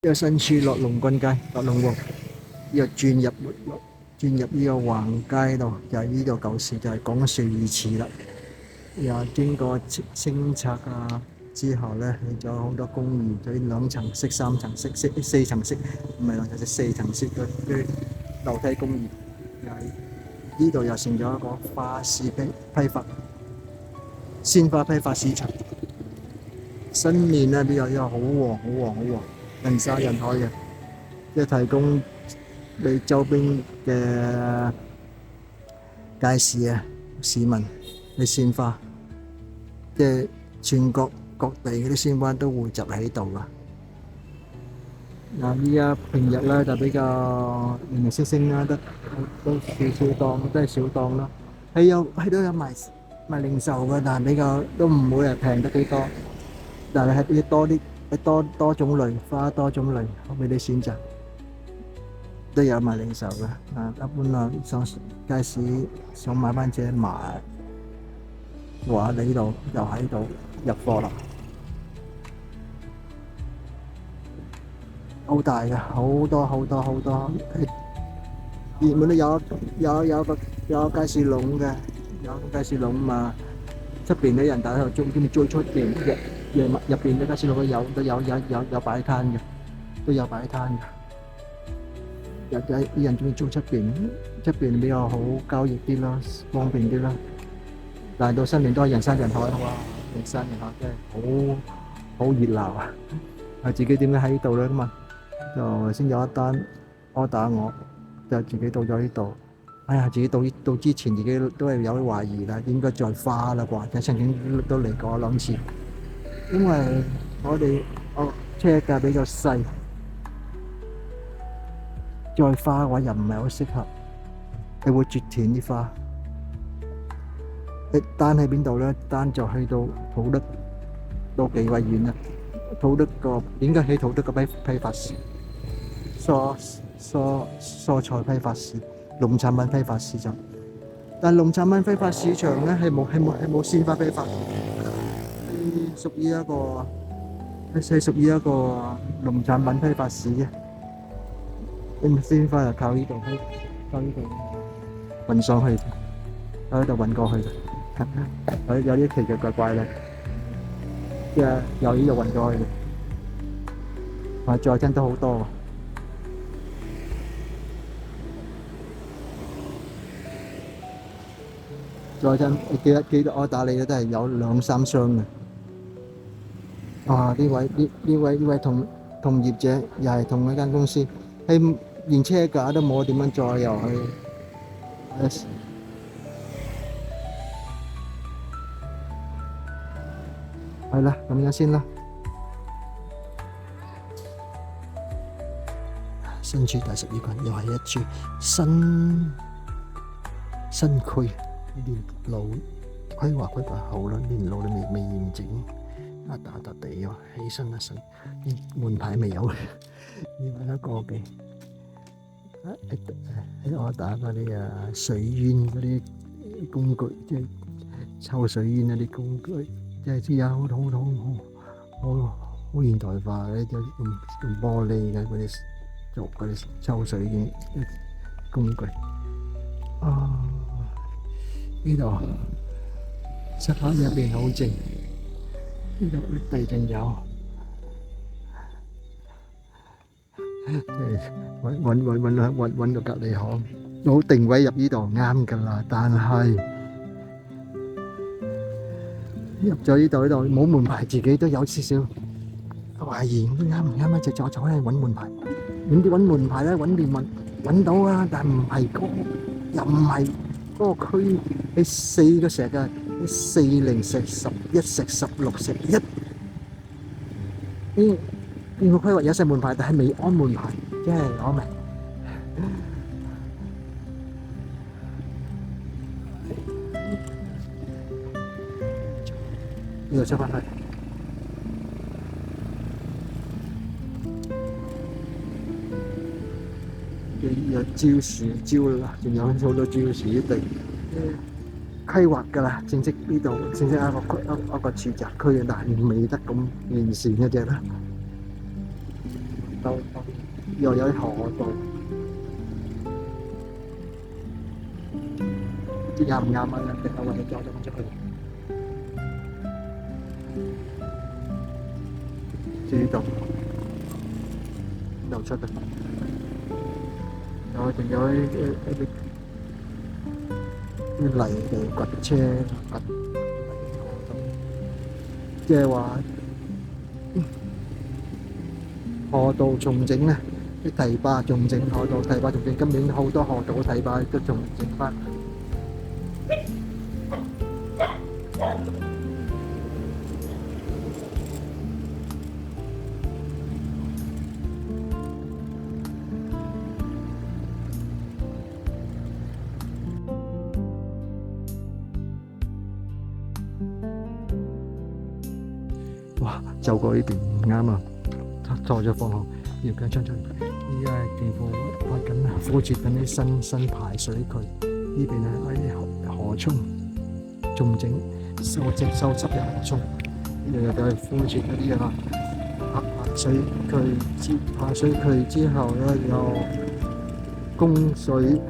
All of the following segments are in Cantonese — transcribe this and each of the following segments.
呢個身處落龍軍街、落龍旺，呢個轉入呢個橫街度，就係呢度舊時就係講瑞魚池啦。又經過清拆之後咧，起咗好多公寓，就2層式、3層式、4層式，唔係2層式，4層式嘅樓梯公寓。呢度又成咗一個花市批發、鮮花批發市場。新年咧，呢個好旺、好旺、好旺，人山人海嘅，即係提供俾周邊嘅街市市民嘅鮮花，即係全國各地嗰啲鮮花都匯集喺度噶。依家平日咧就比較零零星星啦，都少檔，都係小檔咯。係都有賣零售嘅，但係比較都唔會係平得幾多。但係要多啲，多種類花，多種類俾你選擇，都有賣零售嘅。一般上街市想買翻隻麻話，你呢度又喺度入貨啦，好大嘅，好多，原本都有街市籠嘅，有街市籠嘛，出邊啲人喺度中意出邊嘅。入邊嘅街市路都有擺攤嘅，都有擺攤嘅。有啲人中意租出邊比較好交易啲啦，方便啲啦。但係到新年都係人山人海哇，人山人海真係好熱鬧啊！我自己點解喺呢度咧嘛？就先有一單 order 我，就自己到咗呢度。哎呀，自己到之前自己都係有啲懷疑啦，應該再花啦啩？即係曾經都嚟過2次。因為我車架比較細，再花嘅話又唔係好適合，你會折斷啲花。你單喺邊度咧？單就去到土德，都幾位遠啦。土德點解喺土德個批發市？蔬菜批發市、農產品批發市場。但農產品批發市場咧係冇鮮花批發。屬於一個農產品批發市嘅，咁鮮花就靠呢度運上去，喺度運過去嘅，有啲奇奇怪怪嘅，即係由呢度運過去嘅，再真都好多。再真記得我打你都係有2-3箱嘅。呢位同業者又係同一間公司，連車架都冇，點樣載入去？係啦，咁樣先啦。身處第12區，又係一處新區，連路規劃好啦，連路都未完整。打地喎，起身一身，門牌未有，要揾一個嘅。喺我打嗰啲水煙嗰啲工具，即係抽水煙嗰啲工具，即係知啊，好現代化嘅，即係用玻璃嘅嗰啲做嗰啲抽水煙工具。呢度漆黑入邊好靜。呢度地震有，即係揾個隔離巷，好定位入呢度啱㗎啦。但係入咗呢度冇門牌，自己都有少少懷疑，啱唔啱？就坐喺度揾門牌，揾門牌咧，揾到啊！但唔係又唔係嗰個區，你4個石嘅。40石、11石、16石1，呢個規劃有晒門牌，但係未安門牌，即係我明。呢度出翻去，有蕉樹蕉啦，仲有好多蕉樹地。規劃㗎啦，正式呢度正式一個住宅區，但係未得咁完善嘅啫啦。到又有河道，唔知啱唔啱啊？定係為咗走咗出去？知道又出嚟，仲有啲泥地掘車掘，即係話河道重整咧，啲堤壩重整，河道堤壩重整，今年好多河道堤壩都重整翻。哇！走過呢邊唔啱啊，錯咗方向，要跟出去。依家係地庫挖緊啊，敷設緊啲新排水渠。呢邊係啲河涌重整，修葺嘅河涌，呢度就係敷設嗰啲啊排水渠之後咧，有供水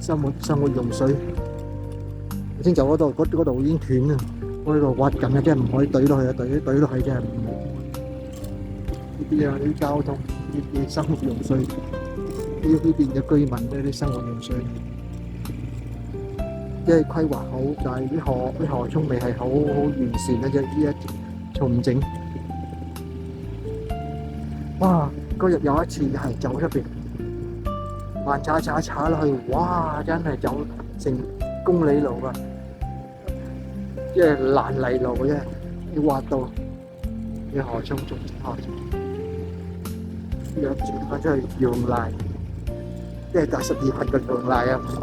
生活用水。頭先走嗰度已經斷啦。我喺度挖緊啊，即係唔可以懟落去啊！懟落去真係唔好。呢啲啊啲交通，呢啲生活用水，呢邊嘅居民呢啲生活用水，即係規劃好，但係啲河涌未係好完善嘅啫。呢一重整，哇！嗰日有一次係走出邊，慢踩落去，哇！真係走成公里路啊！即係爛泥路嘅啫，要挖到啲河涌重整河涌，又轉翻出去羊瀨，即係第12群嘅羊瀨啊，唔係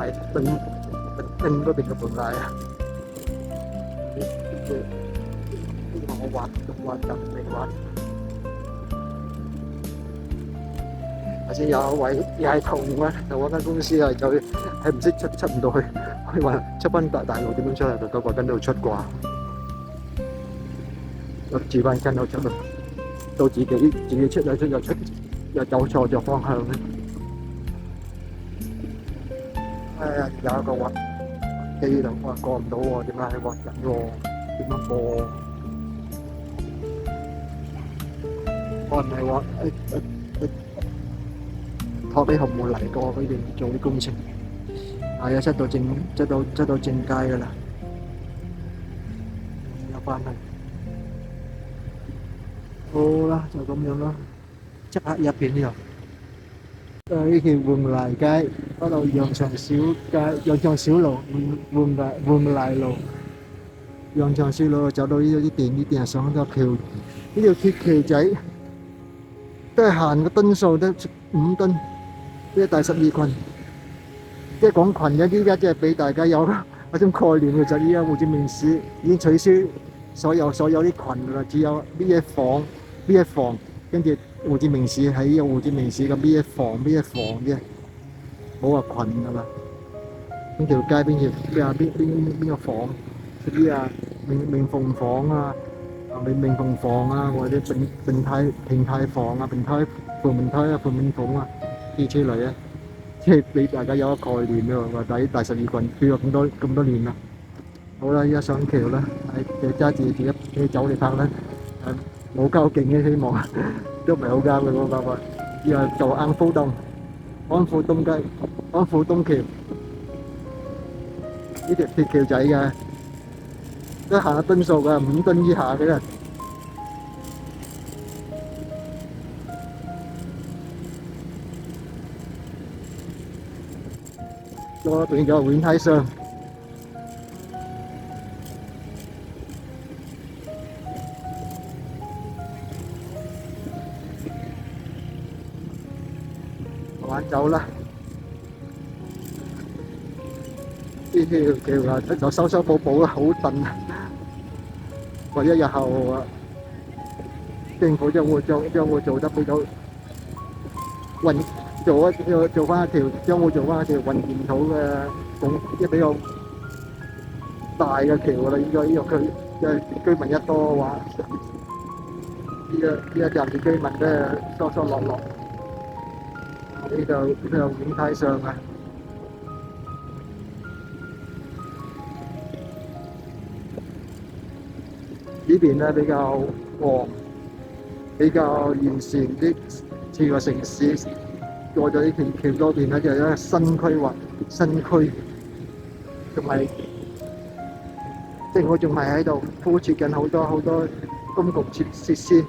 汀嗰邊嘅羊瀨啊。我挖緊未挖。頭先有一位又係同我間公司啊，就係唔識出唔到去。佢話出翻大路點樣出嚟？就跟到出啩，又住翻跟到出去，到自己出又走錯咗方向咧。哎呀，有一個滑機度，我話過唔到喎，點解係滑緊喎？點樣過？我唔係話托比紅冇嚟過嗰邊做啲工程。係啊，出到正街噶啦，有翻去。好啦，就咁樣啦。即刻入邊呢度，呢條換泥街，嗰度羊腸小路，換泥路，羊腸小路走到呢度啲電係上咗橋，呢條鐵橋仔都係行個噸數得5噸，呢係第12群。即係講群嘅，依家即係俾大家有嗰種概念嘅就依家胡志明市已經取消所有啲群啦，只有 B 一房，跟住胡志明市喺胡志明市嘅 B 一房啫，冇話群㗎嘛。邊條街邊個房嗰啲啊？明鳳房啊，明鳳房啊，或者平泰房啊，盤明泰啊，盤明鳳啊，啲之類啊。即係俾大家有一個概念咯，話第12群去咗咁多年啦。好啦，依家上橋啦，就揸住自己走嚟拍啦。冇夠勁嘅希望，都唔係好啱嘅嗰個辦法。依家就安富東橋呢條鐵橋仔嘅，都行下噸數嘅，5噸以下嘅啦。嗰邊有永泰上，慢慢走啦。呢條橋啊，就修補啦，好燉啊！或者日後啊，政府將會做得比較做翻一條，將會做翻一條混凝土嘅即係比較大嘅橋啦。呢個區，即係居民一多嘅話，呢一站嘅居民都係疏疏落落。呢度影太上啊！呢邊咧比較旺，比較完善啲，似個城市過咗呢條橋嗰邊咧，就有一個新規劃、新區，同埋政府仲係喺度鋪設緊好多公共設施。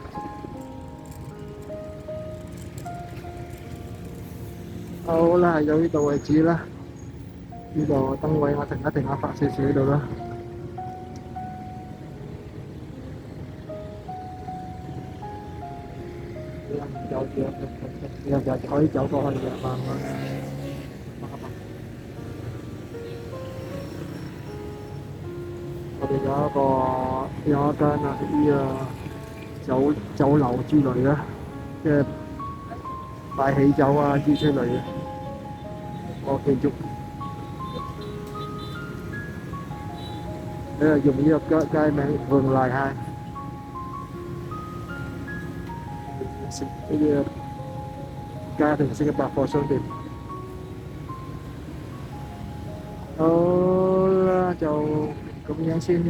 好啦，到呢度為止啦。呢度燈位我停一停下，發少少呢度啦。又可以走過去嘅，慢慢。我哋有一間啊啲酒樓之類啦，即係賣喜酒啊之類嘅，我記住。用呢個街名Vườn Lài 2，呢個家庭式嘅百貨商店。好啦，就咁樣先。